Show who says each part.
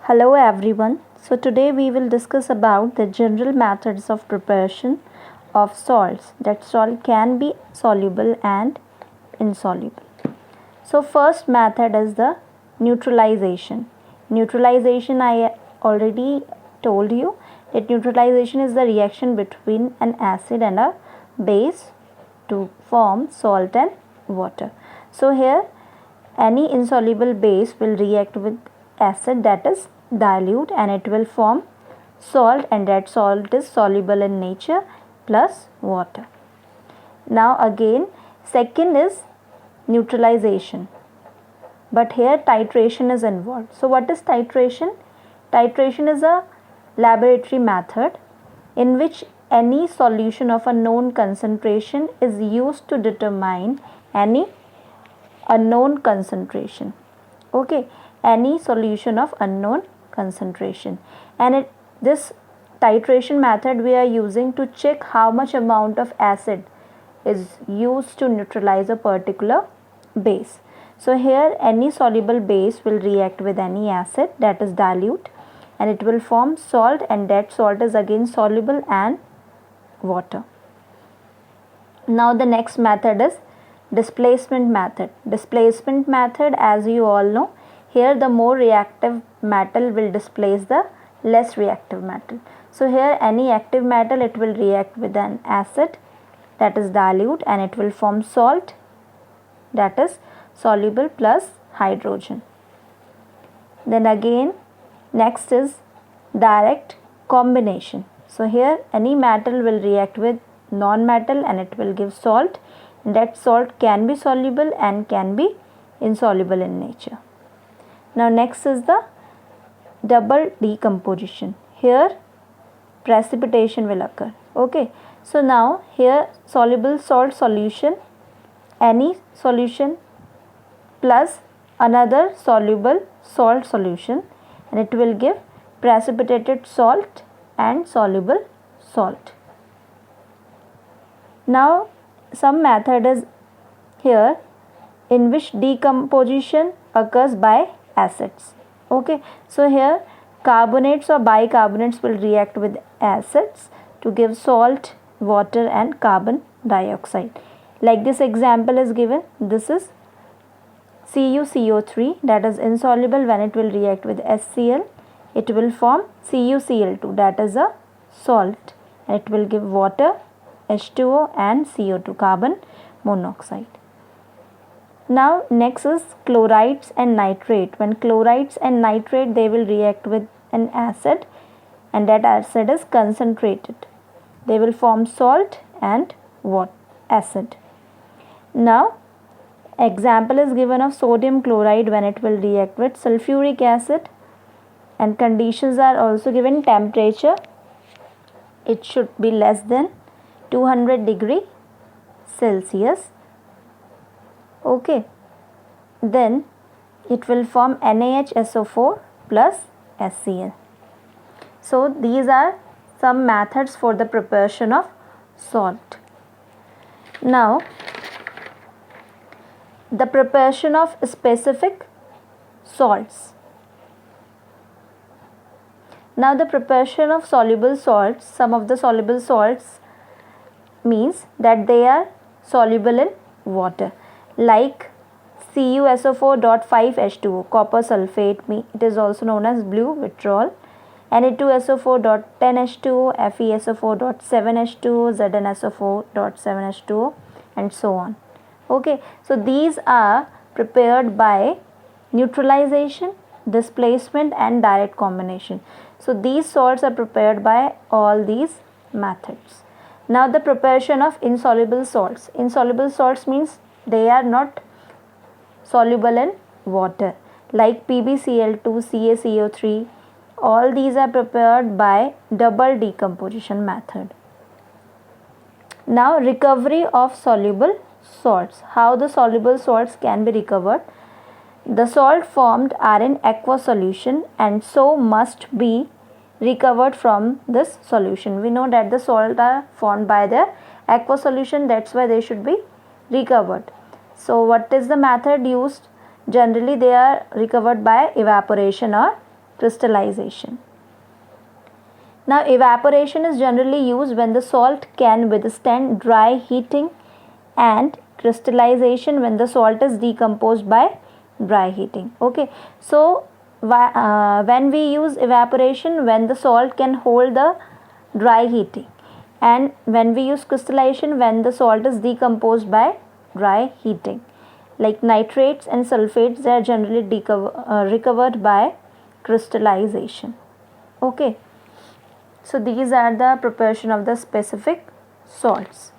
Speaker 1: Hello everyone. So today we will discuss about the general methods of preparation of salts that salt can be soluble and insoluble. So first method is the neutralization. Neutralization I already told you that neutralization is the reaction between an acid and a base to form salt and water. So here any insoluble base will react with acid, that is dilute, and it will form salt, and that salt is soluble in nature, plus water. Now again, second is neutralization, but here titration is involved. So what is titration? Titration is a laboratory method in which any solution of a known concentration is used to determine any unknown concentration. Okay, any solution of unknown concentration, and this titration method we are using to check how much amount of acid is used to neutralize a particular base. So here any soluble base will react with any acid, that is dilute, and it will form salt, and that salt is again soluble and water. Now the next method is displacement method. Displacement method, as you all know, here the more reactive metal will displace the less reactive metal. So here any active metal, it will react with an acid, that is dilute, and it will form salt, that is soluble plus hydrogen. Then again next is direct combination. So here any metal will react with non-metal and it will give salt. That salt can be soluble and can be insoluble in nature. Now next is the double decomposition. Here precipitation will occur. Okay, so now here soluble salt solution, any solution plus another soluble salt solution, and it will give precipitated salt and soluble salt. Now some method is here in which decomposition occurs by acids. Okay, so here carbonates or bicarbonates will react with acids to give salt, water, and carbon dioxide. Like this example is given. This is CuCO3, that is insoluble. When it will react with HCl, it will form CuCl2, that is a salt, and it will give water, H2O, and CO2, carbon monoxide. Now next is chlorides and nitrate. When chlorides and nitrate, they will react with an acid, and that acid is concentrated. They will form salt and acid. Now example is given of sodium chloride when it will react with sulfuric acid, and conditions are also given. Temperature, it should be less than 200 degree Celsius. Okay, then it will form NaHSO4 plus HCl. So these are some methods for the preparation of salt. Now the preparation of specific salts. Now the preparation of soluble salts, some of the soluble salts means that they are soluble in water, like CuSO4.5H2O, copper sulfate, it is also known as blue vitriol, Na2SO4.10H2O, FeSO4.7H2O, ZnSO4.7H2O, and so on. Okay, so these are prepared by neutralization, displacement, and direct combination. So these salts are prepared by all these methods. Now the preparation of insoluble salts. Insoluble salts means they are not soluble in water, like PbCl2, CaCO3. All these are prepared by double decomposition method. Now recovery of soluble salts. How the soluble salts can be recovered? The salt formed are in aqueous solution and so must be recovered from this solution. We know that the salt are formed by the aqueous solution, that's why they should be recovered. So what is the method used? Generally they are recovered by evaporation or crystallization. Now evaporation is generally used when the salt can withstand dry heating, and crystallization when the salt is decomposed by dry heating. Okay, so when we use evaporation, when the salt can hold the dry heating, and when we use crystallization, when the salt is decomposed by dry heating. Like nitrates and sulfates, they are generally recovered by crystallization. Okay, so these are the preparation of the specific salts.